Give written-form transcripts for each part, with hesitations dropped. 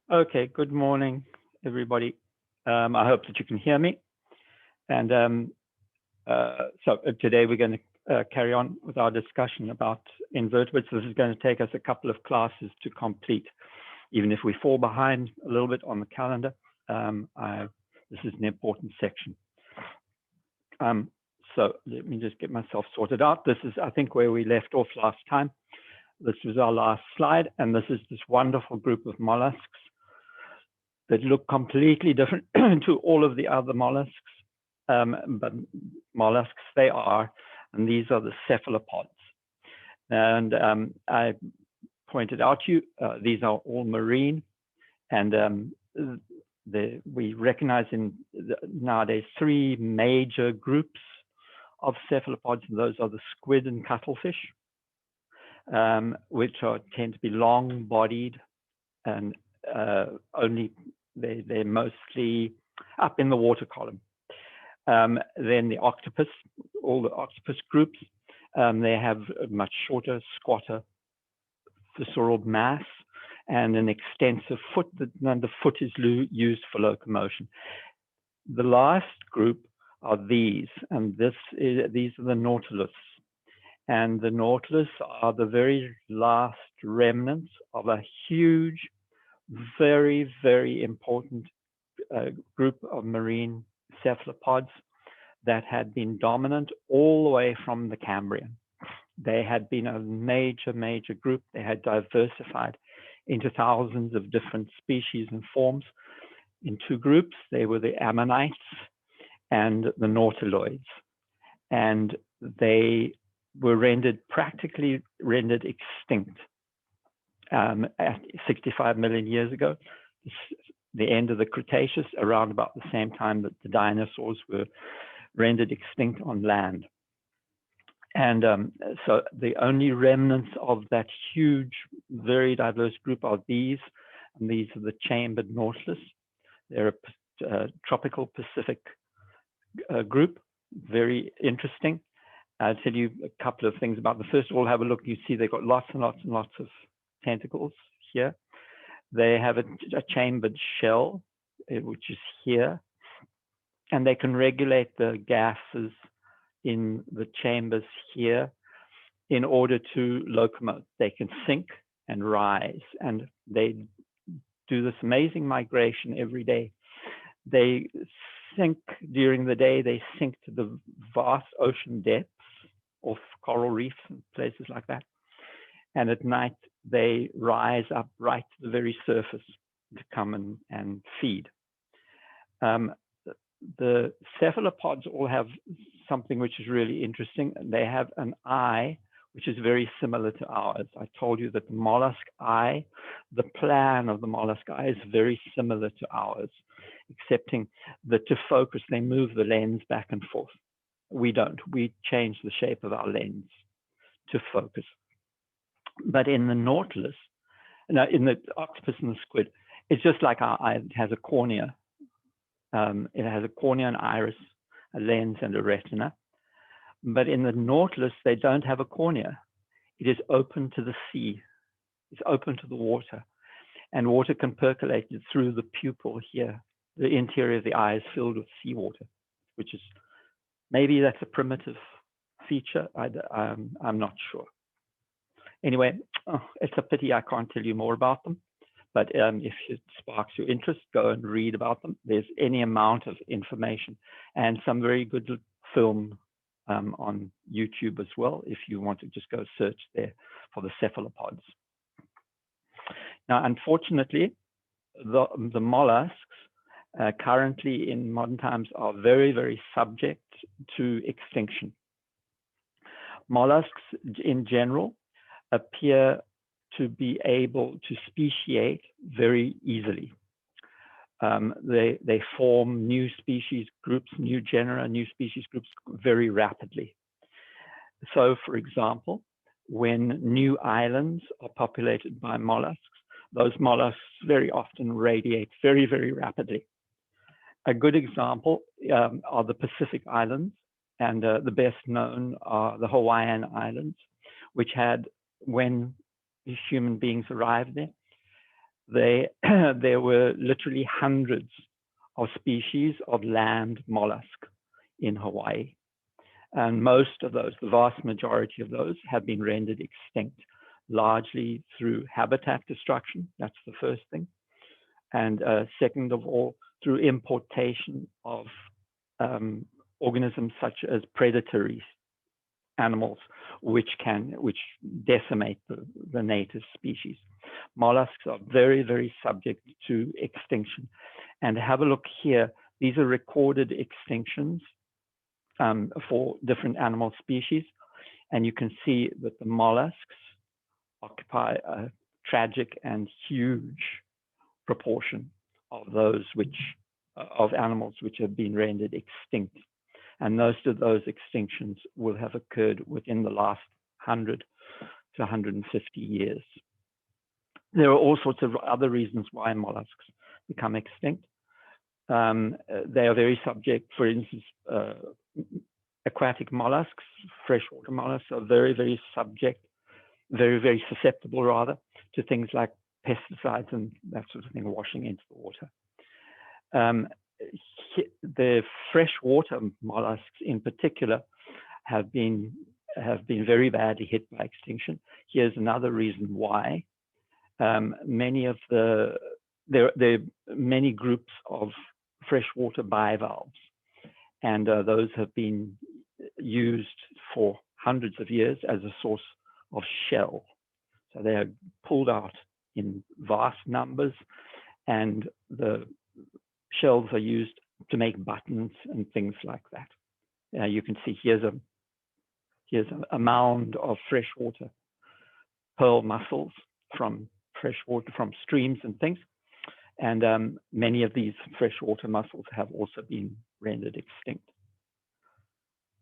Okay, good morning, everybody. I hope that you can hear me. And today we're going to carry on with our discussion about invertebrates. This is going to take us a couple of classes to complete. Even if we fall behind a little bit on the calendar, this is an important section. So let me just get myself sorted out. This is, I think, where we left off last time. This was our last slide, and this is this wonderful group of mollusks that look completely different to all of the other mollusks, but mollusks they are, and these are the cephalopods. And I pointed out to you, these are all marine, and we recognize nowadays three major groups of cephalopods, and those are the squid and cuttlefish, which tend to be long-bodied and they're mostly up in the water column. Then the octopus, all the octopus groups, they have a much shorter, squatter visceral mass and an extensive foot, and the foot is used for locomotion. The last group are these, and these are the nautilus. And the nautilus are the very last remnants of a huge, very, very important group of marine cephalopods that had been dominant all the way from the Cambrian. They had been a major, major group. They had diversified into thousands of different species and forms in two groups. They were the ammonites and the nautiloids. And they were practically rendered extinct at 65 million years ago, the end of the Cretaceous, around about the same time that the dinosaurs were rendered extinct on land. And so the only remnants of that huge, very diverse group are these, and these are the chambered nautilus. They're a tropical Pacific group, very interesting. I'll tell you a couple of things about them. First of all, have a look. You see they've got lots and lots and lots of tentacles here. They have a chambered shell, which is here, and they can regulate the gases in the chambers here in order to locomote. They can sink and rise, and they do this amazing migration every day. They sink during the day, they sink to the vast ocean depths off coral reefs and places like that. And at night, they rise up right to the very surface to come and feed. The cephalopods all have something which is really interesting. They have an eye which is very similar to ours. I told you that the mollusk eye, the plan of the mollusk eye is very similar to ours, excepting that to focus, they move the lens back and forth. We don't. We change the shape of our lens to focus. But in the nautilus, in the octopus and the squid, it's just like our eye. It has a cornea. It has a cornea, an iris, a lens, and a retina. But in the nautilus, they don't have a cornea. It is open to the sea. It's open to the water. And water can percolate through the pupil here. The interior of the eye is filled with seawater, which is, maybe that's a primitive feature. I'm not sure. Anyway, it's a pity I can't tell you more about them. But if it sparks your interest, go and read about them. There's any amount of information and some very good film on YouTube as well, if you want to just go search there for the cephalopods. Now, unfortunately, the mollusks currently in modern times are very, very subject to extinction. Mollusks in general appear to be able to speciate very easily. They form new species groups, new genera, new species groups very rapidly. So, for example, when new islands are populated by mollusks, those mollusks very often radiate very, very rapidly. A good example are the Pacific Islands, and the best known are the Hawaiian Islands, which had, when human beings arrived there, there were literally hundreds of species of land mollusk in Hawaii. And most of those, the vast majority of those, have been rendered extinct, largely through habitat destruction. That's the first thing. And second of all, through importation of organisms such as predatory animals, which decimate the native species. Mollusks are very, very subject to extinction. And have a look here. These are recorded extinctions for different animal species. And you can see that the mollusks occupy a tragic and huge proportion of those of animals which have been rendered extinct. And most of those extinctions will have occurred within the last 100 to 150 years. There are all sorts of other reasons why mollusks become extinct. They are very subject, for instance, aquatic mollusks, freshwater mollusks are very, very very susceptible rather, to things like pesticides and that sort of thing washing into the water. The freshwater mollusks in particular have been very badly hit by extinction. Here's another reason why. There are many groups of freshwater bivalves, and those have been used for hundreds of years as a source of shell. So they are pulled out in vast numbers, and the shells are used to make buttons and things like that. You can see here's a mound of freshwater pearl mussels from streams and things. And many of these freshwater mussels have also been rendered extinct.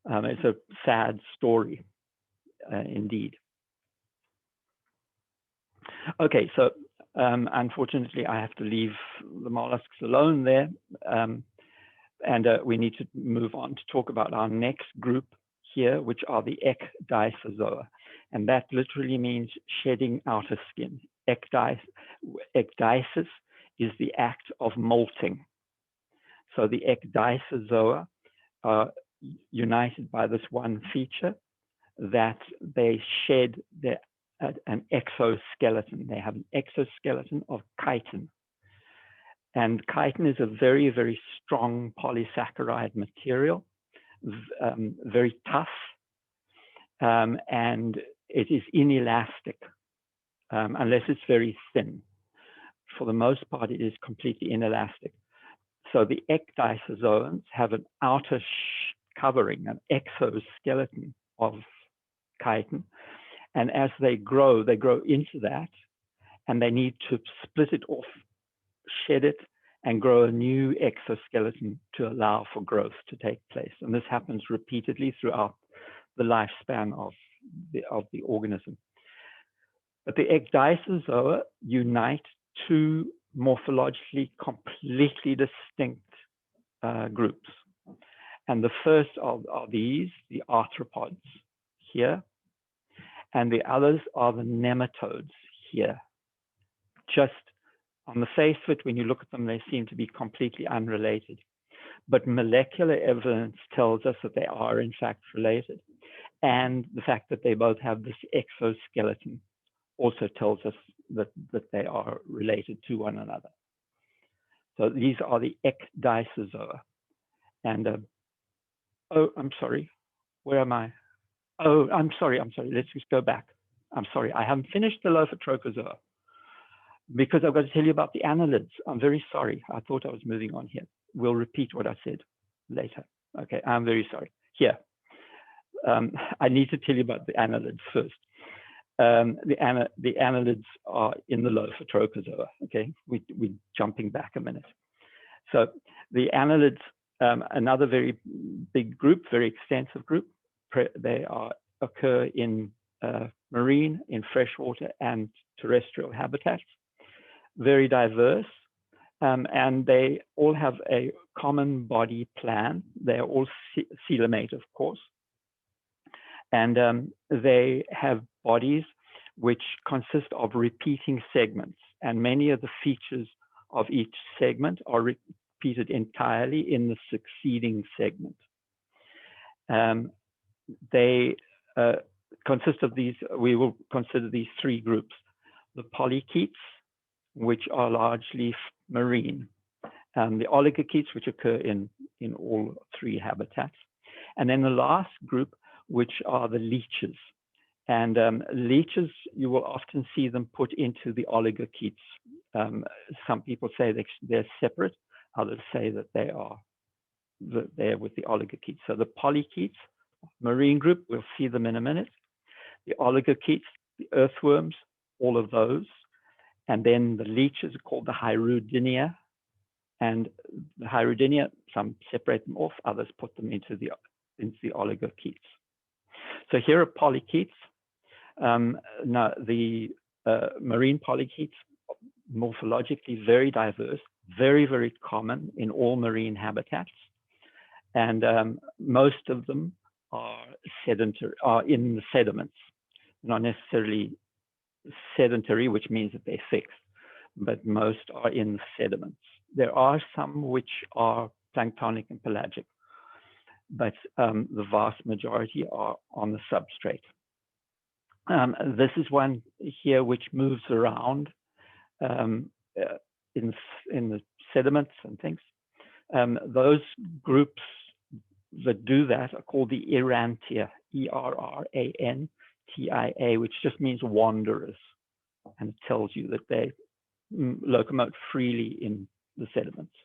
It's a sad story, indeed. Okay, so unfortunately, I have to leave the mollusks alone there. And we need to move on to talk about our next group here, which are the Ecdysozoa. And that literally means shedding outer skin. Ecdysis is the act of molting. So the Ecdysozoa are united by this one feature, that they shed an exoskeleton. They have an exoskeleton of chitin. And chitin is a very, very strong polysaccharide material, very tough, and it is inelastic unless it's very thin. For the most part, it is completely inelastic. So the Ecdysozoans have an outer covering, an exoskeleton of chitin. And as they grow into that, and they need to split it off, shed it, and grow a new exoskeleton to allow for growth to take place. And this happens repeatedly throughout the lifespan of the organism. But the Ecdysozoa unite two morphologically completely distinct groups. And the first are these, the arthropods here, and the others are the nematodes here. Just on the face of it, when you look at them, they seem to be completely unrelated. But molecular evidence tells us that they are in fact related. And the fact that they both have this exoskeleton also tells us that they are related to one another. So these are the Ecdysozoa. And, oh, I'm sorry, where am I? Oh, I'm sorry, let's just go back. I'm sorry, I haven't finished the Lophotrochozoa because I've got to tell you about the Annelids. I'm very sorry, I thought I was moving on here. We'll repeat what I said later. Okay, I'm very sorry. Here, I need to tell you about the Annelids first. The Annelids are in the Lophotrochozoa, okay? We're jumping back a minute. So the Annelids, another very big group, very extensive group. They occur in marine, in freshwater, and terrestrial habitats. Very diverse, and they all have a common body plan. They're all coelomate, of course. And they have bodies which consist of repeating segments. and many of the features of each segment are repeated entirely in the succeeding segment. They consist of these, we will consider these three groups: the polychaetes, which are largely marine, the oligochaetes, which occur in all three habitats, and then the last group, which are the leeches. And leeches, you will often see them put into the oligochaetes. Some people say they're separate, others say that they're with the oligochaetes. So the polychaetes, marine group, we'll see them in a minute. The oligochaetes, the earthworms, all of those. And then the leeches are called the Hierudinia. And the Hierudinia, some separate them off, others put them into the oligochaetes. So here are polychaetes. Now, the marine polychaetes, morphologically very diverse, very, very common in all marine habitats. And most of them are sedentary, are in the sediments, not necessarily sedentary, which means that they're fixed, but most are in the sediments. There are some which are planktonic and pelagic, but the vast majority are on the substrate. This is one here which moves around in the sediments and things. Those groups that do that are called the Errantia, E-R-R-A-N-T-I-A, which just means wanderers, and it tells you that they locomote freely in the sediments.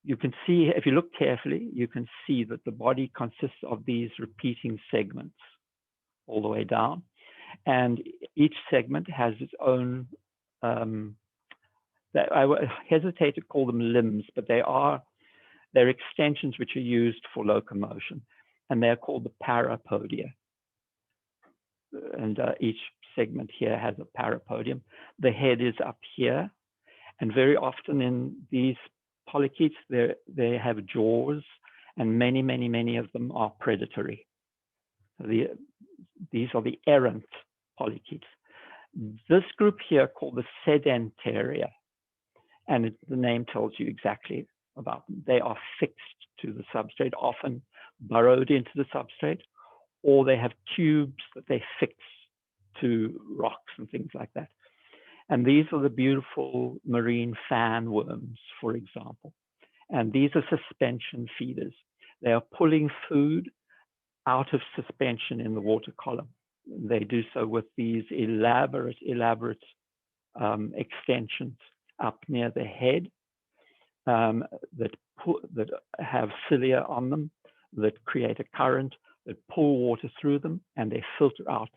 You can see, if you look carefully, you can see that the body consists of these repeating segments all the way down, and each segment has its own, I hesitate to call them limbs, but they're extensions which are used for locomotion, and they're called the parapodia. And each segment here has a parapodium. The head is up here, and very often in these polychaetes, they have jaws, and many, many, many of them are predatory. These are the errant polychaetes. This group here, called the sedentaria, and the name tells you exactly about them. They are fixed to the substrate, often burrowed into the substrate, or they have tubes that they fix to rocks and things like that. And these are the beautiful marine fan worms, for example. And these are suspension feeders. They are pulling food out of suspension in the water column. They do so with these elaborate extensions up near the head that have cilia on them, that create a current, that pull water through them, and they filter out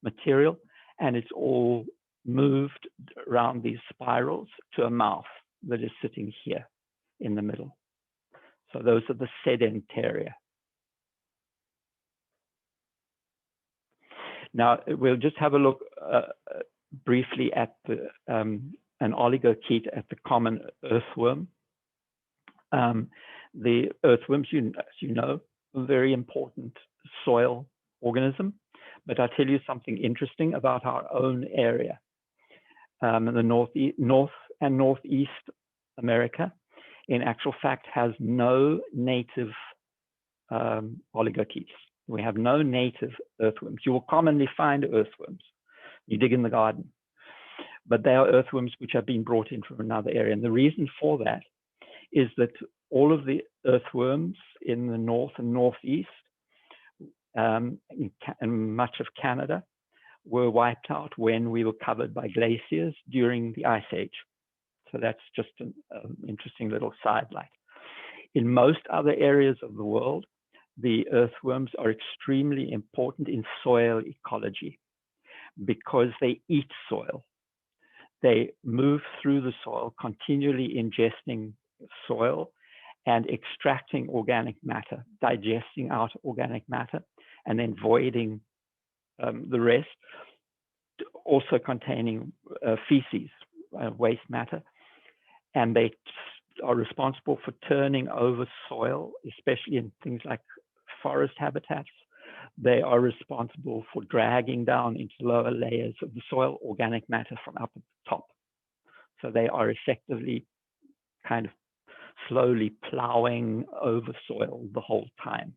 material, and it's all moved around these spirals to a mouth that is sitting here in the middle. So those are the sedentaria. Now we'll just have a look briefly at an oligochaete, at the common earthworm. The earthworms, as you know, a very important soil organism. But I'll tell you something interesting about our own area. The North and Northeast America, in actual fact, has no native oligochaetes. We have no native earthworms. You will commonly find earthworms. You dig in the garden. But they are earthworms which have been brought in from another area. And the reason for that is that all of the earthworms in the North and Northeast and much of Canada were wiped out when we were covered by glaciers during the Ice Age. So that's just an interesting little sidelight. In most other areas of the world, the earthworms are extremely important in soil ecology because they eat soil. They move through the soil, continually ingesting soil and extracting organic matter, digesting out organic matter, and then voiding the rest, also containing feces, waste matter. And they are responsible for turning over soil, especially in things like forest habitats, They are responsible for dragging down into lower layers of the soil organic matter from up at the top. So they are effectively kind of slowly plowing over soil the whole time.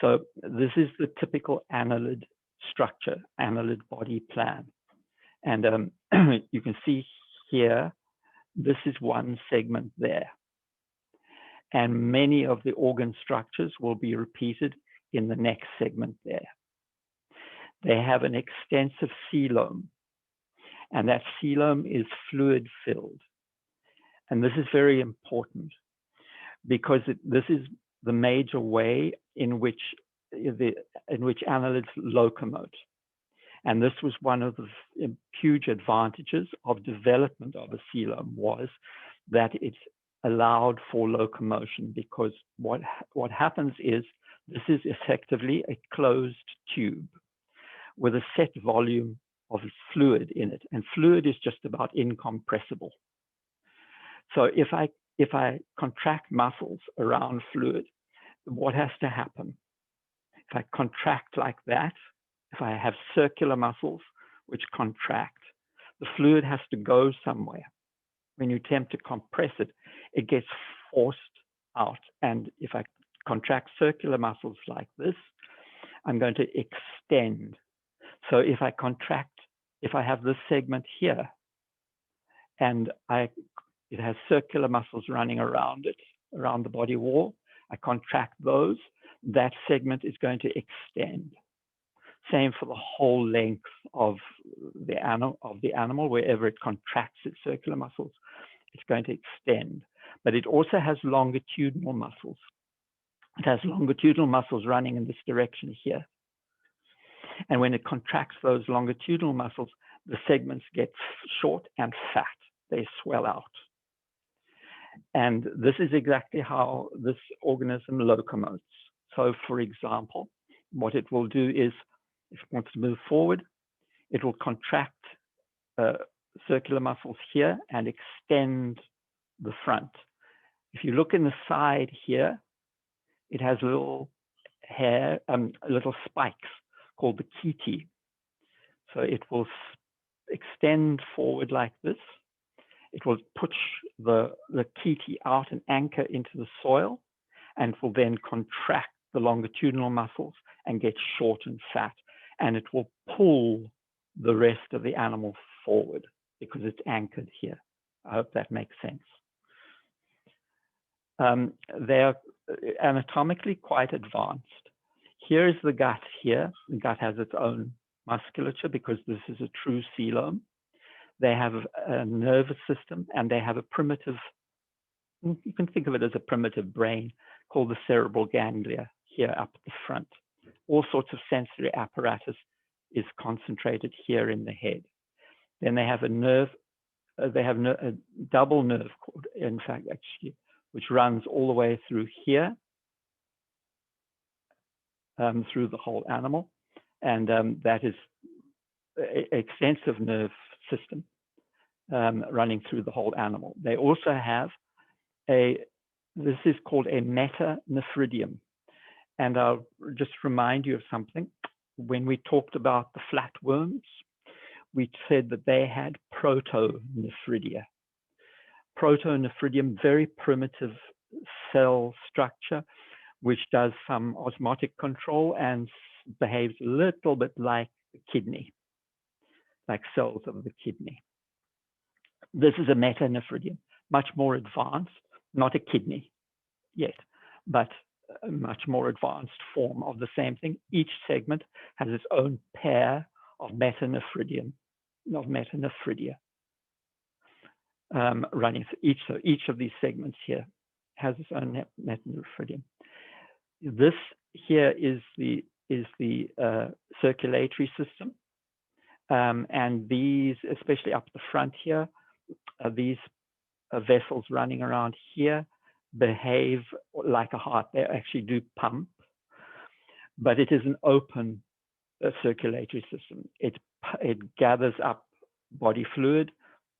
So this is the typical annelid structure, annelid body plan. And you can see here, this is one segment there. And many of the organ structures will be repeated in the next segment there. They have an extensive coelom, and that coelom is fluid filled. And this is very important because this is the major way in which annelids locomote. And this was one of the huge advantages of development of a coelom, was that it allowed for locomotion, because what happens is this is effectively a closed tube with a set volume of fluid in it, and fluid is just about incompressible. So if I contract muscles around fluid, what has to happen? If I contract like that, if I have circular muscles which contract, the fluid has to go somewhere. When you attempt to compress it, it gets forced out. And if I contract circular muscles like this, I'm going to extend. So if I have this segment here, and it has circular muscles running around it, around the body wall, I contract those, that segment is going to extend. Same for the whole length of the animal, wherever it contracts its circular muscles, it's going to extend. But it also has longitudinal muscles. It has longitudinal muscles running in this direction here. And when it contracts those longitudinal muscles, the segments get short and fat. They swell out. And this is exactly how this organism locomotes. So, for example, what it will do is, if it wants to move forward, it will contract circular muscles here and extend the front. If you look in the side here, it has little little spikes called the calle. So it will extend forward like this. It will push the calle out and anchor into the soil, and it will then contract the longitudinal muscles and get short and fat. And it will pull the rest of the animal forward because it's anchored here. I hope that makes sense. They're anatomically quite advanced. Here is the gut here. The gut has its own musculature because this is a true coelom. They have a nervous system, and they have a primitive, you can think of it as a primitive brain called the cerebral ganglia here up the front. All sorts of sensory apparatus is concentrated here in the head. Then they have a nerve, a double nerve cord, in fact, actually, which runs all the way through here, through the whole animal. And that is an extensive nerve system running through the whole animal. They also have this is called a metanephridium. And I'll just remind you of something. When we talked about the flatworms, we said that they had protonephridia. Protonephridium, very primitive cell structure, which does some osmotic control and behaves a little bit like the kidney, like cells of the kidney. This is a metanephridium, much more advanced, not a kidney yet, but a much more advanced form of the same thing. Each segment has its own pair of metanephridia running through so each of these segments here has its own metanephridium. This here is the circulatory system, and these, especially up the front here, these vessels running around here behave like a heart. They actually do pump, but it is an open circulatory system. It gathers up body fluid,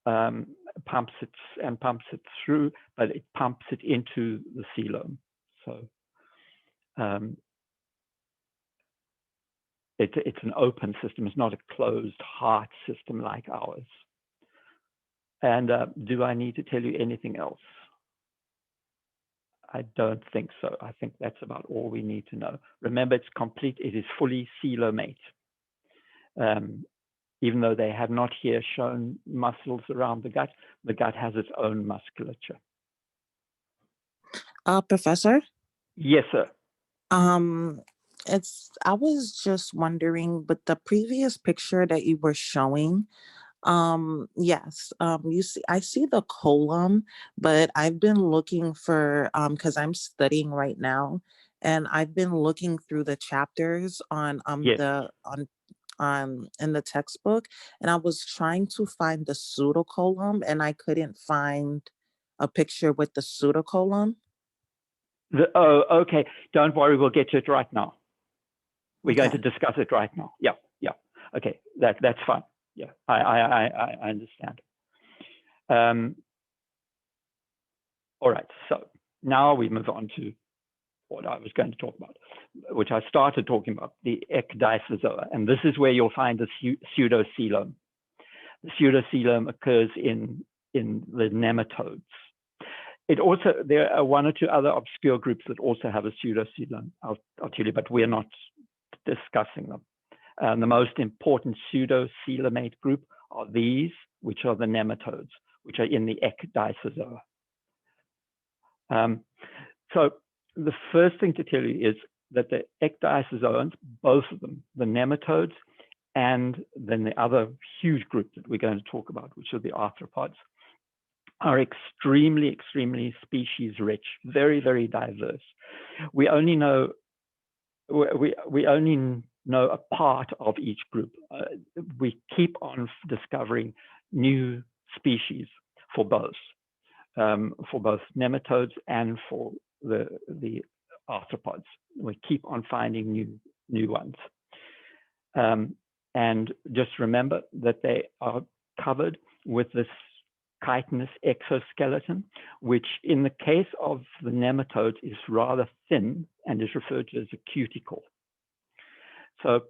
pumps it through, but it pumps it into the coelom. So It's an open system. It's not a closed heart system like ours. And do I need to tell you anything else? I don't think so. I think that's about all we need to know. Remember, it's complete. It is fully coelomate. Even though they have not here shown muscles around the gut has its own musculature. Professor? Yes, sir. I was just wondering, but the previous picture that you were showing, yes, I see the column, but I've been looking for, because I'm studying right now, and I've been looking through the chapters on Yes. In the textbook, and I was trying to find the pseudocolumn, and I couldn't find a picture with the pseudocolumn. Oh, okay. Don't worry. We'll get to it right now. We're going to Okay. discuss it right now. Yeah. Okay. That's fine. Yeah, I understand. All right. So now we move on to what I was going to talk about, which I started talking about, the Ecdysozoa. And this is where you'll find the pseudocoelom. The pseudocoelom occurs in the nematodes. There are one or two other obscure groups that also have a pseudocoelom. I'll tell you, but we're not discussing them. The most important pseudocoelomate group are these, which are the nematodes, which are in the Ecdysozoa. So the first thing to tell you is that the Ecdysozoans, both of them, the nematodes and then the other huge group that we're going to talk about, which are the arthropods, are extremely, extremely species rich, very, very diverse. We only know a part of each group. We keep on discovering new species for both nematodes and for the arthropods. We keep on finding new ones. And just remember that they are covered with this chitinous exoskeleton, which in the case of the nematodes is rather thin and is referred to as a cuticle. So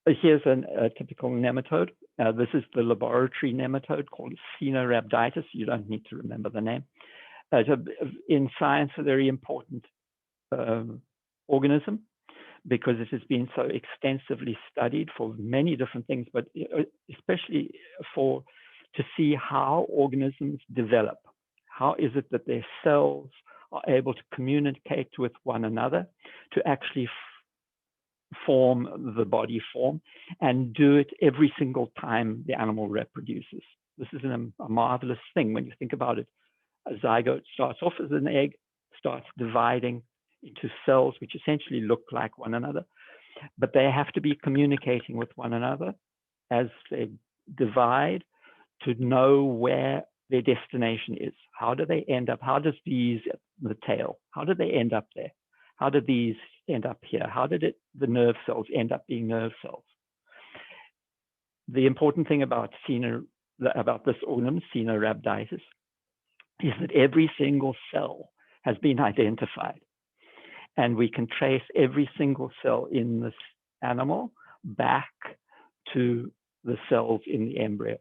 here's a typical nematode. This is the laboratory nematode called Cenorhabditis. You don't need to remember the name. In science, a very important organism because it has been so extensively studied for many different things, but especially to see how organisms develop. How is it that their cells are able to communicate with one another to actually form the body form and do it every single time the animal reproduces. This is a marvelous thing when you think about it. A zygote starts off as an egg, starts dividing into cells which essentially look like one another, but they have to be communicating with one another as they divide to know where their destination is. How do they end up? How does the tail, how do they end up there? How did these end up here? How did the nerve cells end up being nerve cells? The important thing about this organism, Cenorhabditis, is that every single cell has been identified. And we can trace every single cell in this animal back to the cells in the embryo.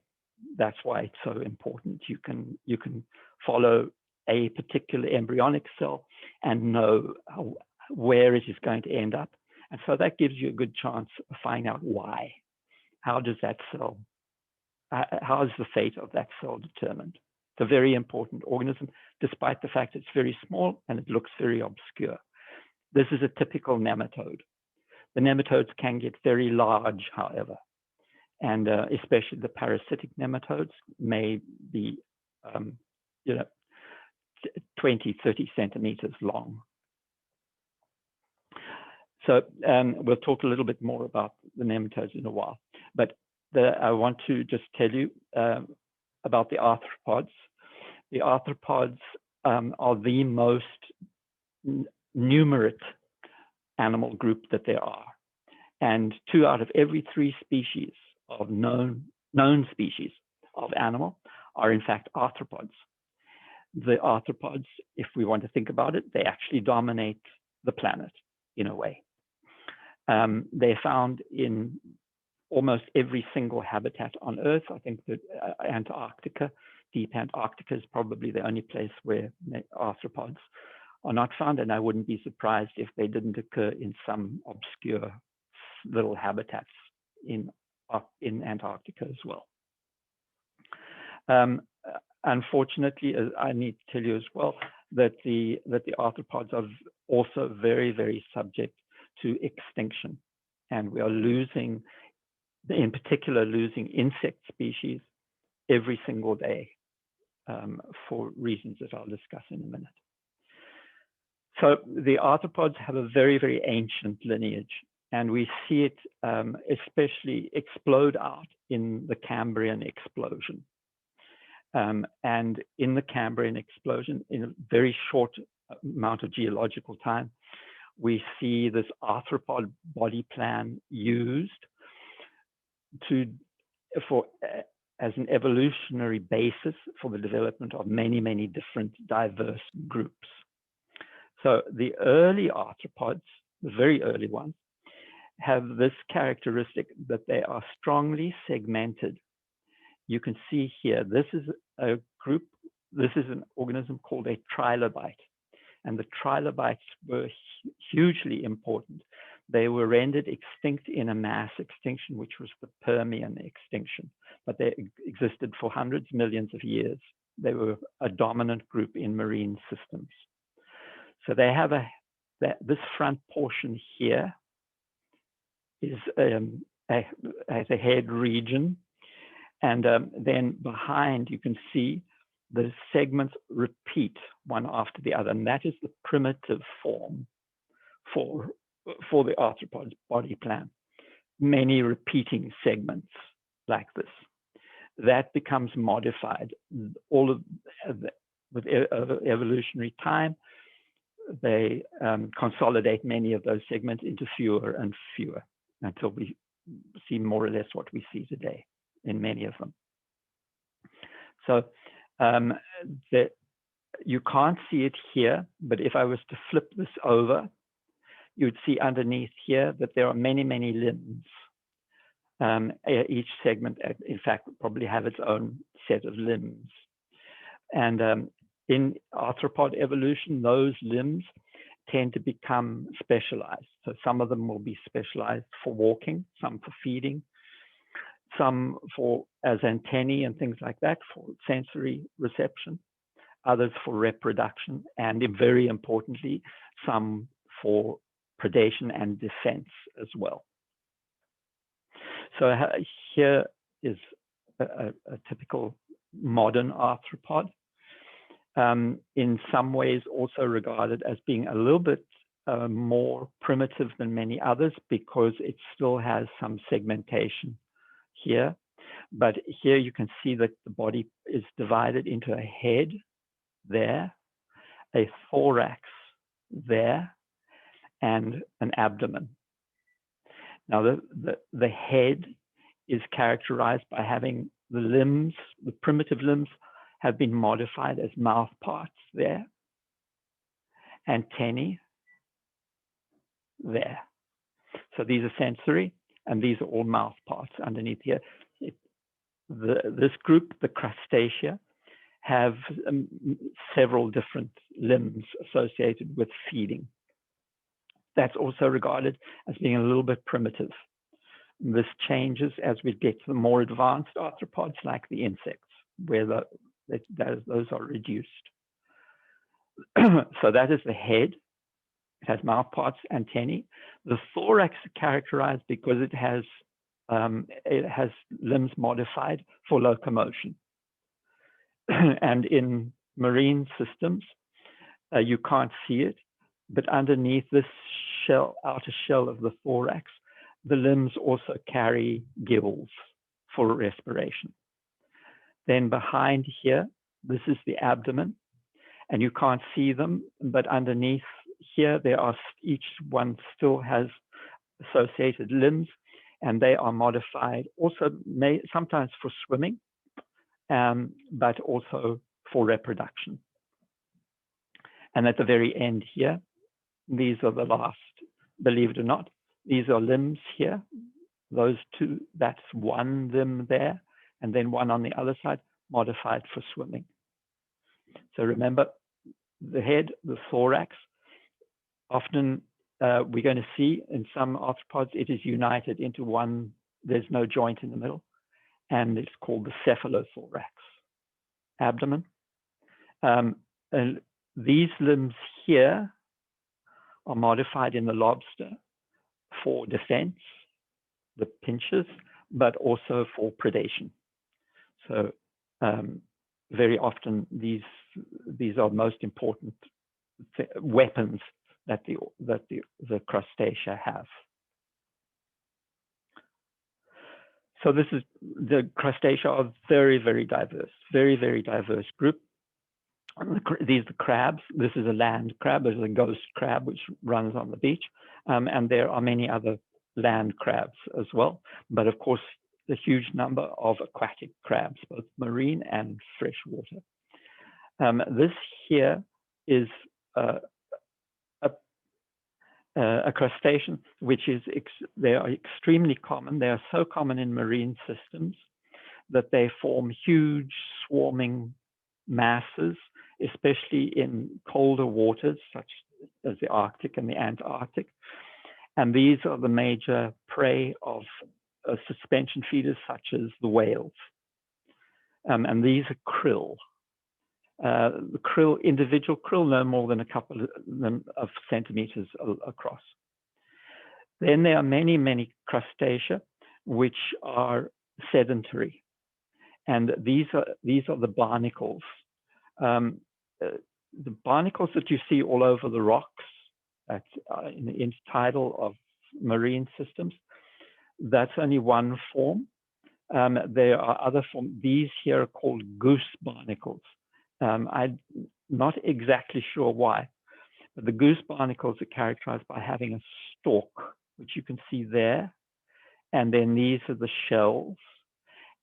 That's why it's so important. You can follow a particular embryonic cell and know where it is going to end up. And so that gives you a good chance of finding out why. How is the fate of that cell determined? It's a very important organism, despite the fact it's very small and it looks very obscure. This is a typical nematode. The nematodes can get very large, however, and especially the parasitic nematodes may be 20, 30 centimeters long. So we'll talk a little bit more about the nematodes in a while, but I want to just tell you about the arthropods. The arthropods are the most numerate animal group that there are. And 2 out of every 3 species of known species of animal are in fact arthropods. The arthropods, if we want to think about it, they actually dominate the planet in a way. They're found in almost every single habitat on Earth. I think that Antarctica, deep Antarctica, is probably the only place where arthropods are not found, and I wouldn't be surprised if they didn't occur in some obscure little habitats in Antarctica as well. Unfortunately, I need to tell you as well that the arthropods are also very, very subject to extinction, and we are losing, in particular, losing insect species every single day for reasons that I'll discuss in a minute. So the arthropods have a very, very ancient lineage, and we see it especially explode out in the Cambrian explosion. And in the Cambrian explosion, in a very short amount of geological time, we see this arthropod body plan used as an evolutionary basis for the development of many, many different diverse groups. So the early arthropods, the very early ones, have this characteristic that they are strongly segmented. You can see here, this is a group, this is an organism called a trilobite. And the trilobites were hugely important. They were rendered extinct in a mass extinction, which was the Permian extinction, but they existed for hundreds of millions of years. They were a dominant group in marine systems. So they have this front portion here is a head region. And then behind, you can see the segments repeat one after the other. And that is the primitive form for the arthropod body plan. Many repeating segments like this. That becomes modified. With evolutionary time, they consolidate many of those segments into fewer and fewer until we see more or less what we see today in many of them. So you can't see it here, but if I was to flip this over, you'd see underneath here that there are many, many limbs. Each segment, in fact, would probably have its own set of limbs. And in arthropod evolution, those limbs tend to become specialized. So some of them will be specialized for walking, some for feeding, some as antennae and things like that for sensory reception, others for reproduction, and very importantly, some for predation and defense as well. So here is a typical modern arthropod, in some ways also regarded as being a little bit more primitive than many others because it still has some segmentation here. But here you can see that the body is divided into a head there, a thorax there, and an abdomen. Now the head is characterized by having the limbs, the primitive limbs have been modified as mouth parts there, antennae there. So these are sensory, and these are all mouth parts underneath here. This group, the crustacea, have several different limbs associated with feeding. That's also regarded as being a little bit primitive. This changes as we get to the more advanced arthropods like the insects, where those are reduced. So that is the head. It has mouth parts, antennae. The thorax is characterized because it has limbs modified for locomotion. And in marine systems, you can't see it, but underneath this outer shell of the thorax, the limbs also carry gills for respiration. Then behind here, this is the abdomen, and you can't see them, but underneath here, each one still has associated limbs, and they are modified also sometimes for swimming, but also for reproduction. And at the very end here, these are the last, believe it or not, These are limbs here. Those two, that's one limb there, and then one on the other side, modified for swimming. So remember, the head, the thorax, often we're going to see in some arthropods, it is united into one, there's no joint in the middle, and it's called the cephalothorax. Abdomen. And these limbs here are modified in the lobster for defense, the pinches, but also for predation. So very often these are most important weapons that the crustacea have. So this is, the crustacea are very, very diverse, very diverse group. These are the crabs. This is a land crab. There's a ghost crab which runs on the beach, and there are many other land crabs as well. But of course, the huge number of aquatic crabs, both marine and freshwater. This here is a crustacean, which is they are extremely common. They are so common in marine systems that they form huge swarming masses, especially in colder waters such as the Arctic and the Antarctic. And these are the major prey of suspension feeders such as the whales. And these are krill. The krill, individual krill, no more than a couple of centimeters across. Then there are many crustacea which are sedentary, and these are the barnacles. The barnacles that you see all over the rocks in the intertidal of marine systems, that's only one form. There are other forms. These here are called goose barnacles. I'm not exactly sure why, but the goose barnacles are characterized by having a stalk, which you can see there. And then these are the shells.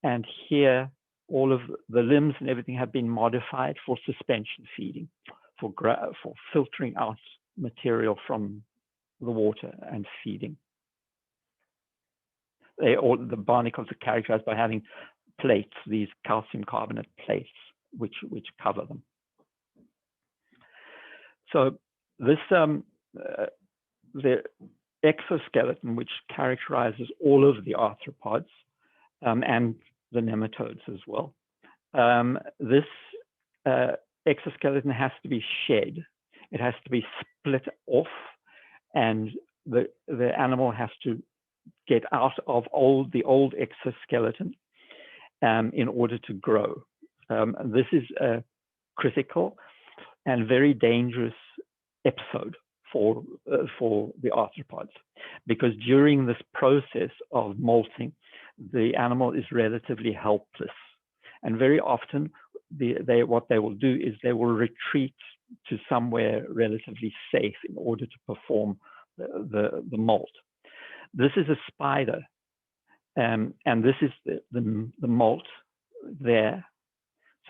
And here, all of the limbs and everything have been modified for suspension feeding, for filtering out material from the water and feeding. The barnacles are characterized by having plates, these calcium carbonate plates, which cover them. So this the exoskeleton, which characterizes all of the arthropods and the nematodes as well. This exoskeleton has to be shed. It has to be split off, and the animal has to get out of the old exoskeleton in order to grow. This is a critical and very dangerous episode for the arthropods, because during this process of molting, the animal is relatively helpless, and very often what they will do is they will retreat to somewhere relatively safe in order to perform the molt. This is a spider, and this is the molt there.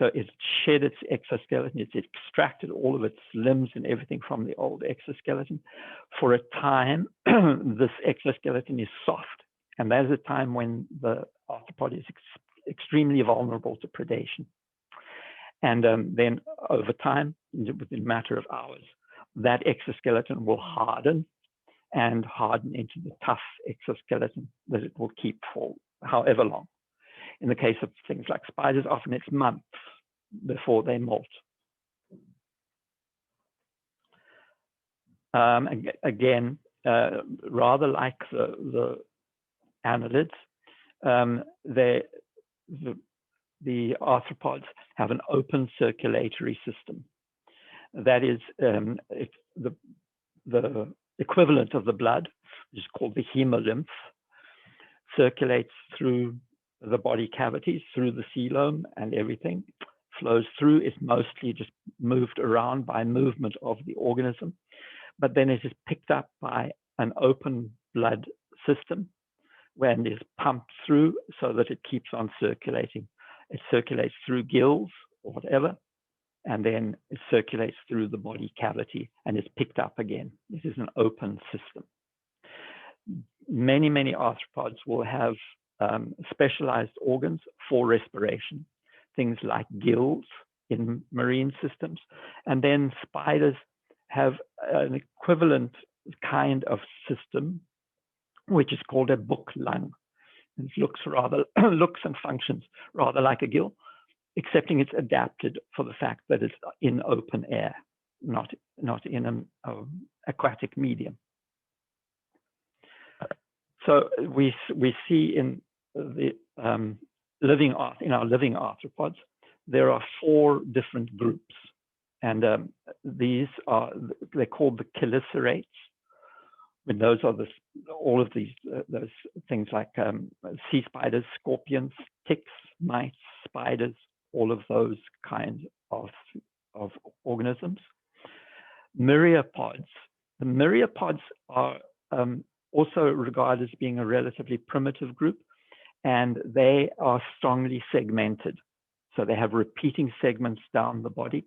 So it's shed its exoskeleton, it's extracted all of its limbs and everything from the old exoskeleton. For a time, this exoskeleton is soft, and that is a time when the arthropod is extremely vulnerable to predation. And then over time, within a matter of hours, that exoskeleton will harden into the tough exoskeleton that it will keep for however long. In the case of things like spiders, often it's months before they molt. Again, rather like the annelids, the arthropods have an open circulatory system. That is, the equivalent of the blood, which is called the hemolymph, circulates through the body cavities, through the coelom and everything, flows through. It's mostly just moved around by movement of the organism, but then it is picked up by an open blood system when it is pumped through so that it keeps on circulating. It circulates through gills or whatever, and then it circulates through the body cavity and is picked up again. This is an open system. many arthropods will have specialized organs for respiration, things like gills in marine systems. And then spiders have an equivalent kind of system, which is called a book lung. It looks and functions rather like a gill, excepting it's adapted for the fact that it's in open air, not in an aquatic medium. So we see in the living arthropods, there are 4 different groups, and these are, they're called the Chelicerates. And those are all of these those things like sea spiders, scorpions, ticks, mites, spiders, all of those kinds of organisms. Myriapods. The myriapods are also regarded as being a relatively primitive group, and they are strongly segmented. So they have repeating segments down the body.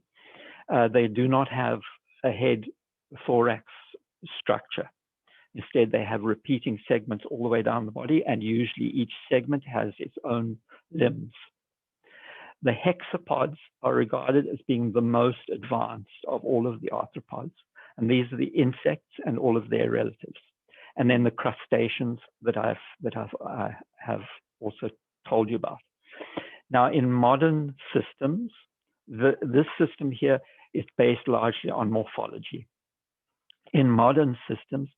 They do not have a head thorax structure. Instead, they have repeating segments all the way down the body, and usually each segment has its own limbs. The hexapods are regarded as being the most advanced of all of the arthropods, and these are the insects and all of their relatives. And then the crustaceans that I have also told you about. Now, in modern systems, this system here is based largely on morphology. In modern systems,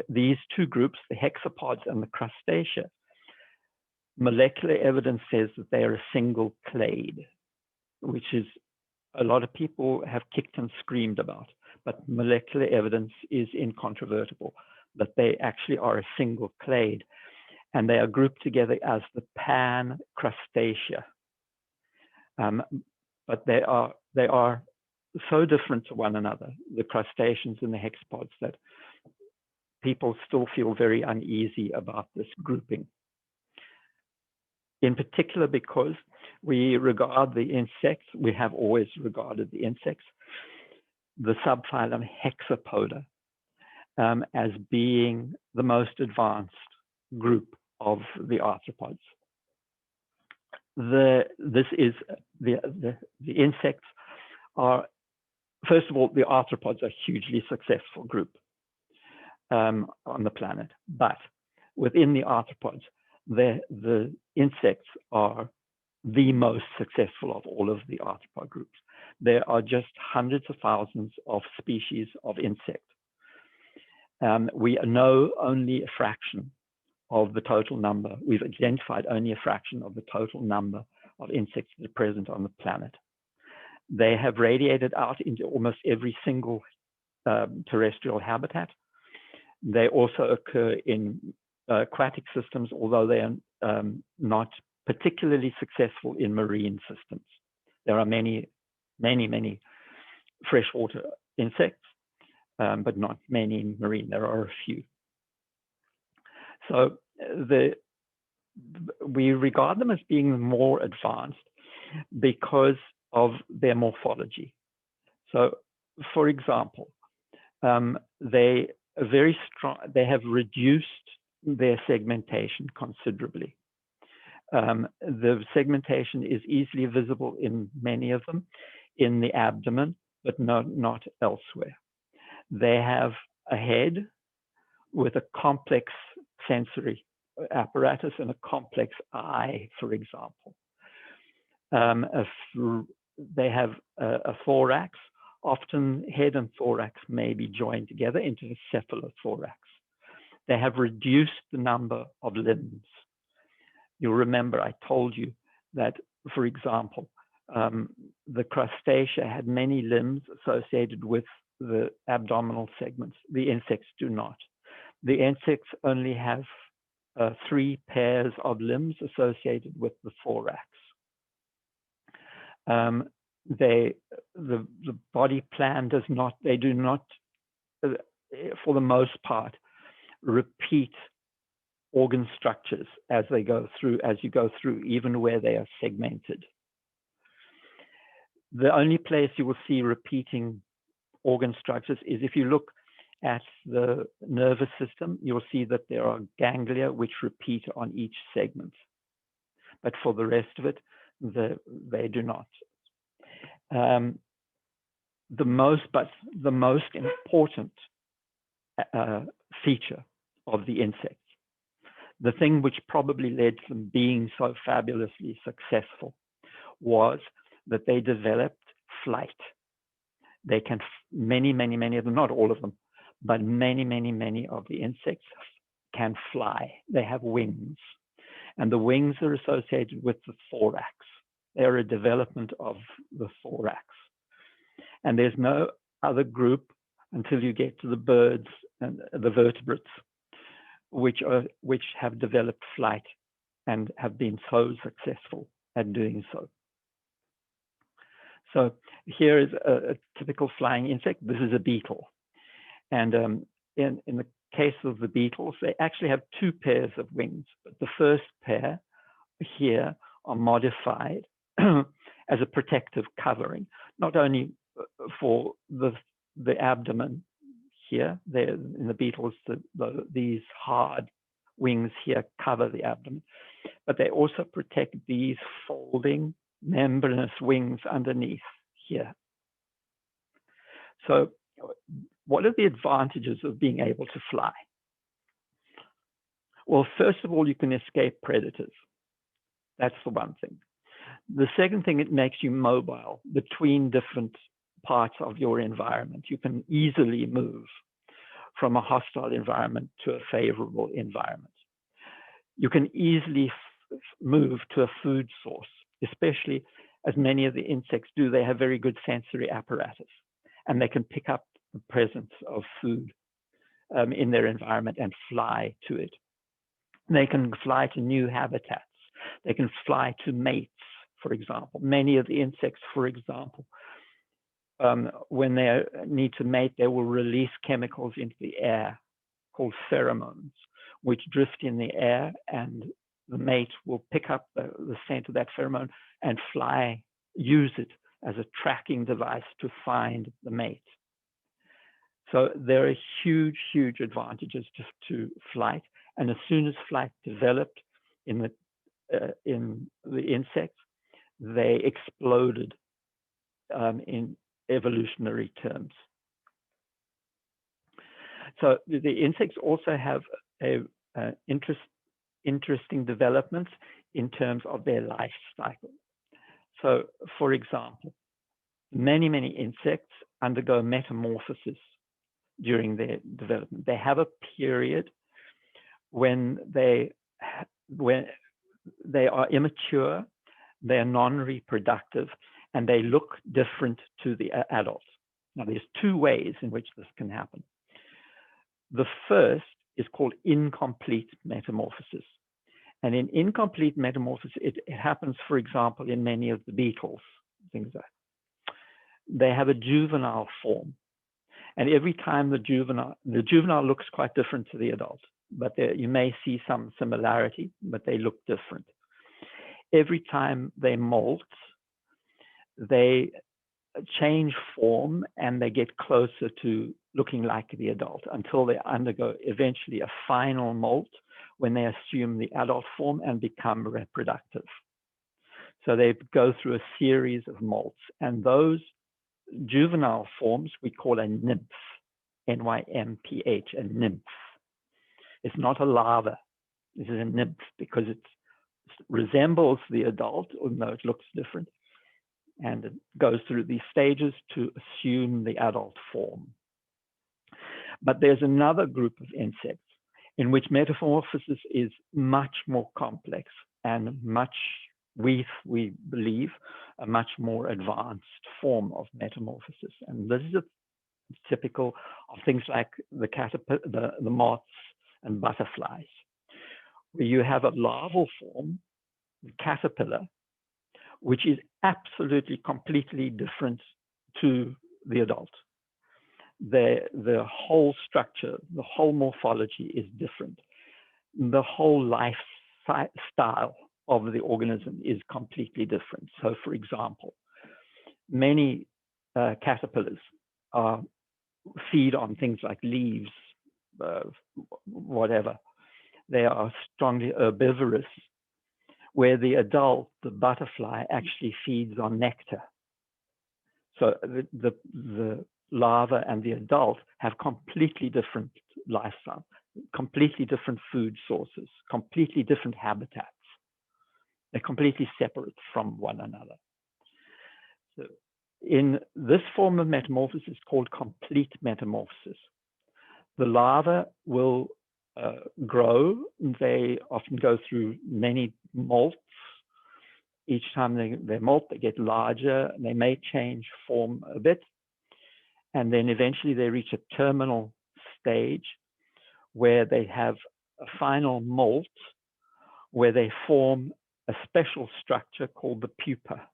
these 2 groups, the hexapods and the crustacea, molecular evidence says that they are a single clade, which is a lot of people have kicked and screamed about, but molecular evidence is incontrovertible that they actually are a single clade, and they are grouped together as the pan-crustacea. But they are so different to one another, the crustaceans and the hexapods, that people still feel very uneasy about this grouping. In particular, because we regard the insects, we have always regarded the insects, the subphylum Hexapoda, as being the most advanced group of the arthropods. The insects are, first of all, the arthropods are a hugely successful group on the planet, but within the arthropods, the insects are the most successful of all of the arthropod groups. There are just hundreds of thousands of species of insects. We know only a fraction of the total number. We've identified only a fraction of the total number of insects that are present on the planet. They have radiated out into almost every single terrestrial habitat. They also occur in aquatic systems, although they are not particularly successful in marine systems. There are many freshwater insects, but not many in marine. There are a few. So we regard them as being more advanced because of their morphology. So, for example, they are very strong. They have reduced their segmentation considerably. The segmentation is easily visible in many of them, in the abdomen, but not elsewhere. They have a head with a complex sensory apparatus and a complex eye, for example. They have a thorax. Often head and thorax may be joined together into a cephalothorax. They have reduced the number of limbs. You'll remember I told you that, for example, the crustacea had many limbs associated with the abdominal segments. The insects do not. The insects only have 3 pairs of limbs associated with the thorax. The body plan does not, they do not, for the most part, repeat organ structures as you go through, even where they are segmented. The only place you will see repeating organ structures is if you look at the nervous system, you'll see that there are ganglia which repeat on each segment. But for the rest of it, they do not. The most important feature of the insects, the thing which probably led to them being so fabulously successful, was that they developed flight. They can, many of them, not all of them, but many of the insects can fly. They have wings, and the wings are associated with the thorax. They're a development of the thorax. And there's no other group until you get to the birds and the vertebrates, which have developed flight and have been so successful at doing so. So here is a typical flying insect. This is a beetle. And in the case of the beetles, they actually have two pairs of wings. But the first pair here are modified as a protective covering, not only for the abdomen here. In the beetles, these hard wings here cover the abdomen, but they also protect these folding membranous wings underneath here. So what are the advantages of being able to fly? Well, first of all, you can escape predators. That's the one thing. The second thing, it makes you mobile between different parts of your environment. You can easily move from a hostile environment to a favorable environment. You can easily move to a food source, especially as many of the insects do. They have very good sensory apparatus, and they can pick up the presence of food in their environment and fly to it. They can fly to new habitats. They can fly to mates, for example. Many of the insects, for example, when they need to mate, they will release chemicals into the air called pheromones, which drift in the air, and the mate will pick up the scent of that pheromone and fly, use it as a tracking device to find the mate. So there are huge advantages to flight. And as soon as flight developed in the insects, they exploded in evolutionary terms. So the insects also have interesting developments in terms of their life cycle. So, for example, many insects undergo metamorphosis during their development. They have a period when they are immature, they are non-reproductive, and they look different to the adult. Now, there's two ways in which this can happen. The first is called incomplete metamorphosis. And in incomplete metamorphosis, it happens, for example, in many of the beetles, things like that. They have a juvenile form. And every time the juvenile looks quite different to the adult, but you may see some similarity, but they look different. Every time they molt, they change form and they get closer to looking like the adult until they undergo eventually a final molt when they assume the adult form and become reproductive. So they go through a series of molts, and those juvenile forms we call a nymph, N-Y-M-P-H, a nymph. It's not a larva. This is a nymph because it resembles the adult, even though it looks different. And it goes through these stages to assume the adult form. But there's another group of insects in which metamorphosis is much more complex and much, we believe, a much more advanced form of metamorphosis. And this is typical of things like the moths and butterflies, where you have a larval form, the caterpillar, which is absolutely completely different to the adult. The whole structure, the whole morphology is different. The whole lifestyle of the organism is completely different. So, for example, many caterpillars are feed on things like leaves, whatever. They are strongly herbivorous, where the adult, the butterfly, actually feeds on nectar. So the larva and the adult have completely different lifestyle, completely different food sources, completely different habitats. They're completely separate from one another. So in this form of metamorphosis, it's called complete metamorphosis. The larva will grow. They often go through many molts. Each time they molt, they get larger, and they may change form a bit. And then eventually they reach a terminal stage where they have a final molt where they form a special structure called the pupa.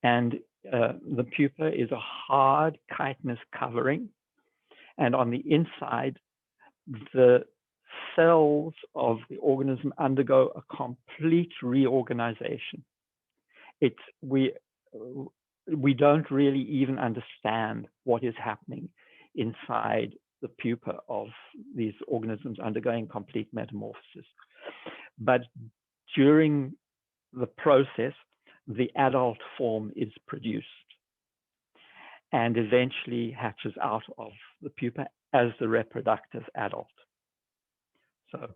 And the pupa is a hard chitinous covering. And on the inside, the cells of the organism undergo a complete reorganization. We don't really even understand what is happening inside the pupa of these organisms undergoing complete metamorphosis. But during the process, the adult form is produced and eventually hatches out of the pupa as the reproductive adult. So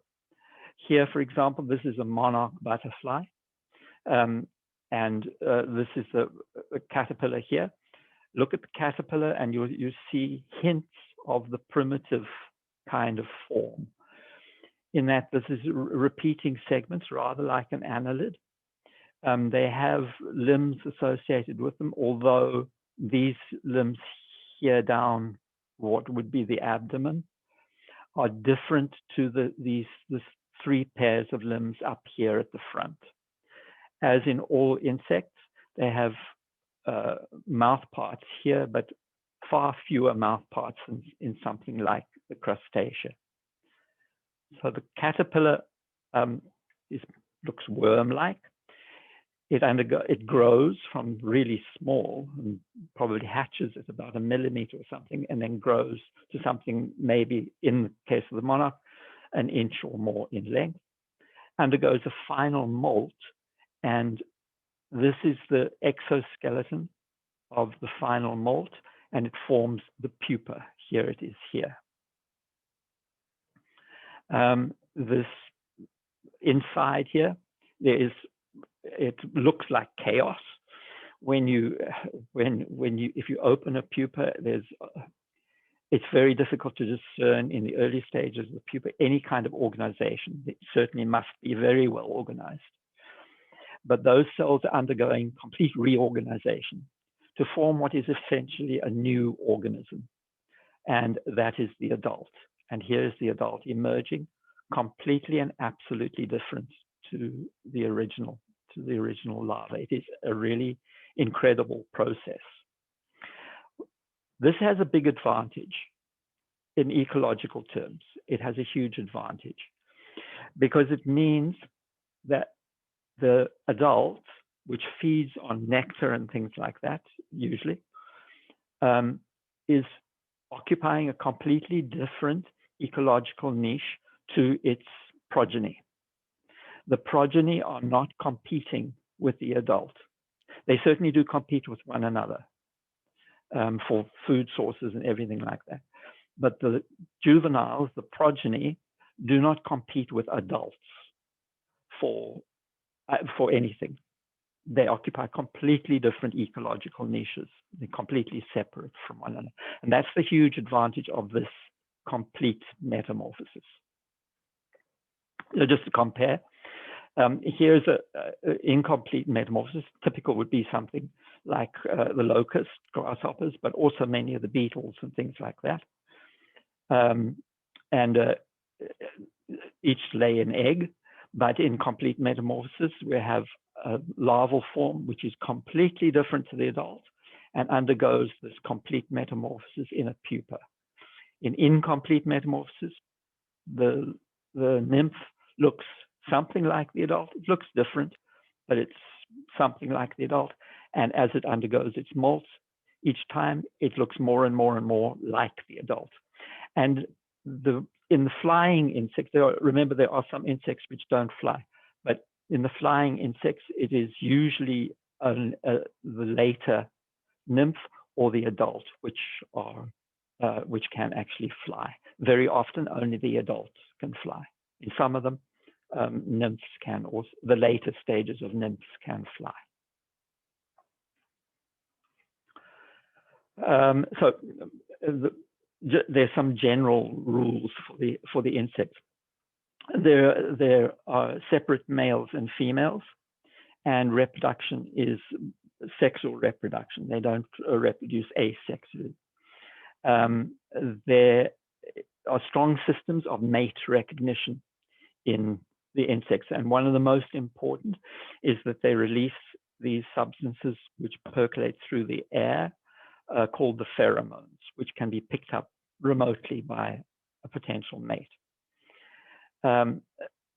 here, for example, this is a monarch butterfly. This is the caterpillar here. Look at the caterpillar and you see hints of the primitive kind of form, in that this is repeating segments, rather like an annelid. They have limbs associated with them, although these limbs here down what would be the abdomen are different to these three pairs of limbs up here at the front. As in all insects, they have mouth parts here, but far fewer mouth parts in something like the crustacea. So the caterpillar looks worm-like. It grows from really small and probably hatches at about 1 millimeter or something, and then grows to something maybe, in the case of the monarch, 1 inch or more in length, undergoes a final molt, and this is the exoskeleton of the final molt, and it forms the pupa. Here it is here. This inside here, it looks like chaos. If you open a pupa, it's very difficult to discern in the early stages of the pupa any kind of organization. It certainly must be very well organized. But those cells are undergoing complete reorganization to form what is essentially a new organism. And that is the adult. And here is the adult emerging, completely and absolutely different to the original larva. It is a really incredible process. This has a big advantage in ecological terms. It has a huge advantage because it means that the adult, which feeds on nectar and things like that, usually, is occupying a completely different ecological niche to its progeny. The progeny are not competing with the adult. They certainly do compete with one another for food sources and everything like that. But the juveniles, the progeny, do not compete with adults for anything. They occupy completely different ecological niches. They're completely separate from one another. And that's the huge advantage of this complete metamorphosis. So just to compare, here's an incomplete metamorphosis. Typical would be something like the locust, grasshoppers, but also many of the beetles and things like that. Each lay an egg, but in complete metamorphosis, we have a larval form, which is completely different to the adult and undergoes this complete metamorphosis in a pupa. In incomplete metamorphosis, the nymph looks something like the adult. It looks different, but it's something like the adult. And as it undergoes its molt, each time it looks more and more and more like the adult. And in the flying insects, remember there are some insects which don't fly, but in the flying insects, it is usually the later nymph or the adult which can actually fly. Very often, only the adult can fly. In some of them, nymphs can also, the later stages of nymphs can fly. There's some general rules for the insects. There are separate males and females, and reproduction is sexual reproduction. They don't reproduce asexually. There are strong systems of mate recognition in the insects, and one of the most important is that they release these substances which percolate through the air, called the pheromones, which can be picked up remotely by a potential mate.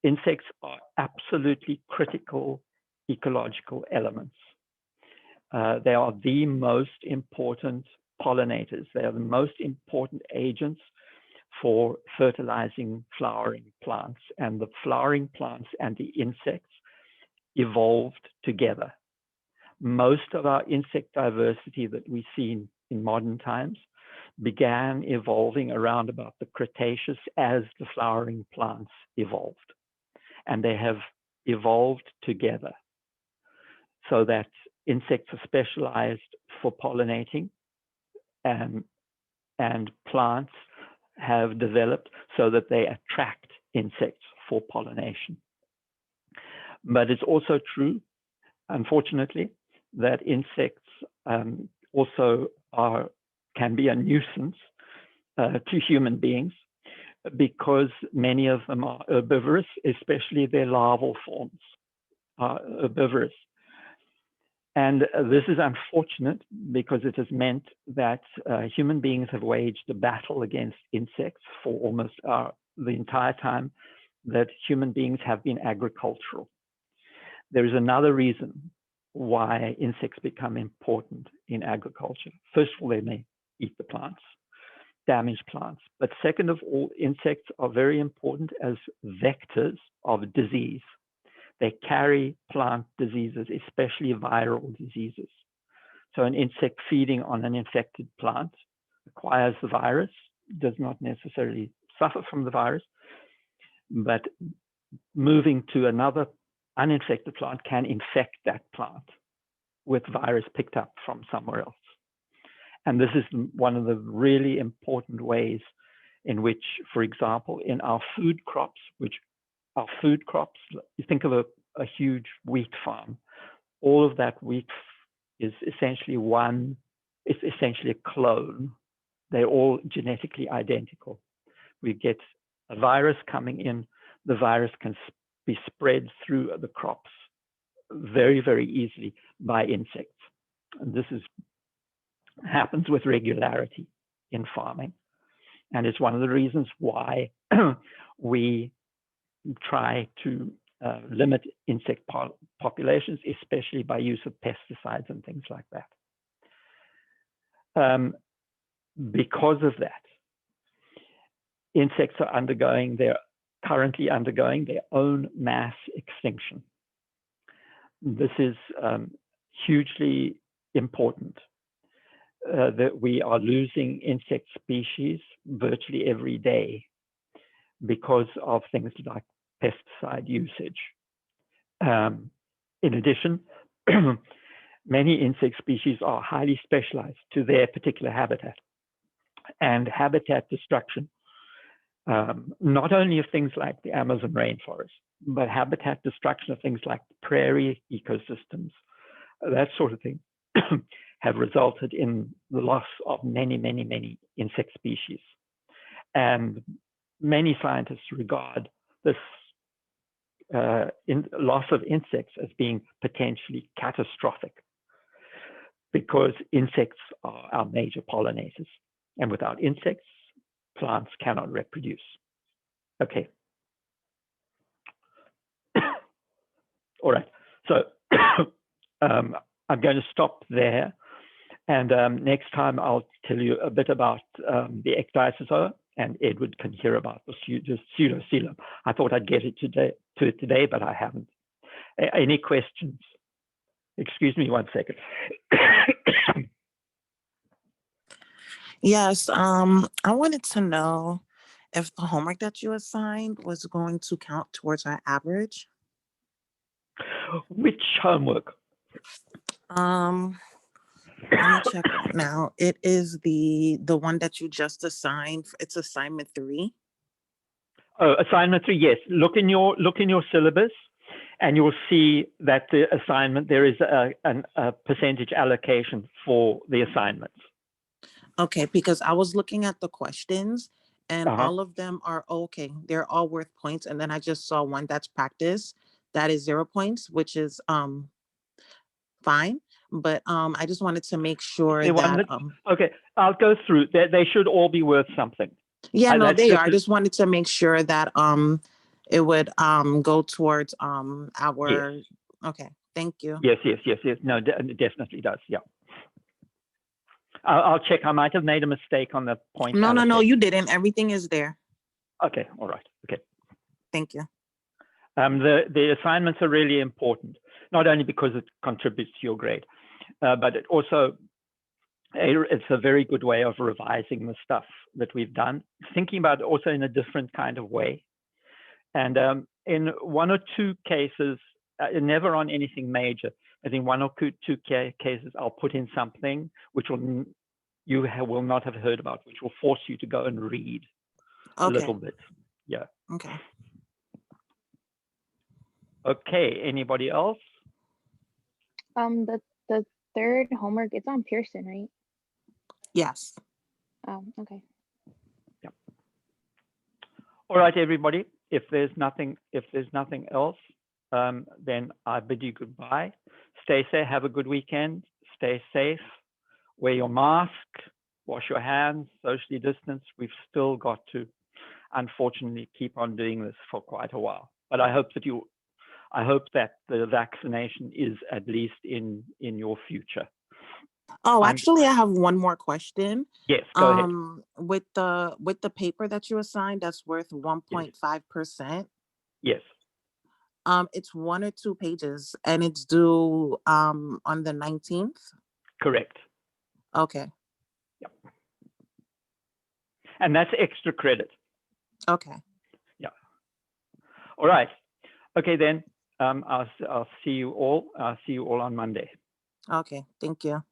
Insects are absolutely critical ecological elements. They are the most important pollinators. They are the most important agents for fertilizing flowering plants, and the flowering plants and the insects evolved together. Most of our insect diversity that we see in modern times began evolving around about the Cretaceous as the flowering plants evolved. And they have evolved together so that insects are specialized for pollinating, and plants have developed so that they attract insects for pollination. But it's also true, unfortunately, that insects also can be a nuisance to human beings, because many of them are herbivorous, especially their larval forms are herbivorous. And this is unfortunate because it has meant that human beings have waged a battle against insects for almost the entire time that human beings have been agricultural. There is another reason why insects become important in agriculture. First of all, they may eat the plants, damage plants. But second of all, insects are very important as vectors of disease. They carry plant diseases, especially viral diseases. So an insect feeding on an infected plant acquires the virus, does not necessarily suffer from the virus, but moving to another uninfected plant can infect that plant with virus picked up from somewhere else. And this is one of the really important ways in which, for example, in our food crops, you think of a huge wheat farm. All of that wheat is essentially a clone. They're all genetically identical. We get a virus coming in, the virus can be spread through the crops very, very easily by insects. And this happens with regularity in farming. And it's one of the reasons why we try to limit insect populations, especially by use of pesticides and things like that. Because of that, insects are currently undergoing their own mass extinction. This is hugely important. That we are losing insect species virtually every day because of things like pesticide usage. In addition, many insect species are highly specialized to their particular habitat. And habitat destruction, not only of things like the Amazon rainforest, but habitat destruction of things like prairie ecosystems, that sort of thing, have resulted in the loss of many, many, many insect species. And many scientists regard this loss of insects as being potentially catastrophic, because insects are our major pollinators. And without insects, plants cannot reproduce. Okay. All right. So I'm going to stop there. And next time I'll tell you a bit about the Ecdysozoa, and Edward can hear about the pseudocoelom. I thought I'd get it today, but I haven't. Any questions? Excuse me 1 second. Yes, I wanted to know if the homework that you assigned was going to count towards our average. Which homework? Let me check right now. It is the one that you just assigned. It's assignment 3. Oh, assignment 3. Yes. Look in your syllabus, and you'll see that the assignment there is a percentage allocation for the assignments. Okay, because I was looking at the questions, and all of them are okay. They're all worth points, and then I just saw one that's practice that is 0 points, which is fine. But I just wanted to make sure that okay, I'll go through. They should all be worth something. Yeah, no, they are. I just wanted to make sure that it would go towards our. Yes. Okay, thank you. Yes. No, it definitely does. Yeah. I'll check. I might have made a mistake on the point. No, you didn't. Everything is there. Okay. All right. Okay. Thank you. The assignments are really important, not only because it contributes to your grade, but it also it's a very good way of revising the stuff that we've done, thinking about it also in a different kind of way. And in 1 or 2 cases, never on anything major, I think 1 or 2 cases, I'll put in something which you will not have heard about, which will force you to go and read a little bit. Yeah. Okay. Okay. Anybody else? The third homework, it's on Pearson, right? Yes. Oh, okay. Yeah. All right, everybody. If there's nothing else, then I bid you goodbye. Stay safe. Have a good weekend. Stay safe. Wear your mask. Wash your hands. Socially distance. We've still got to, unfortunately, keep on doing this for quite a while. But I hope that the vaccination is at least in your future. Oh, actually, I have one more question. Yes, go ahead. With the paper that you assigned, that's worth 1.5%. Yes. It's 1 or 2 pages, and it's due on the 19th. Correct. Okay. Yep. And that's extra credit. Okay. Yeah. All right. Okay, then. I'll see you all. I'll see you all on Monday. Okay. Thank you.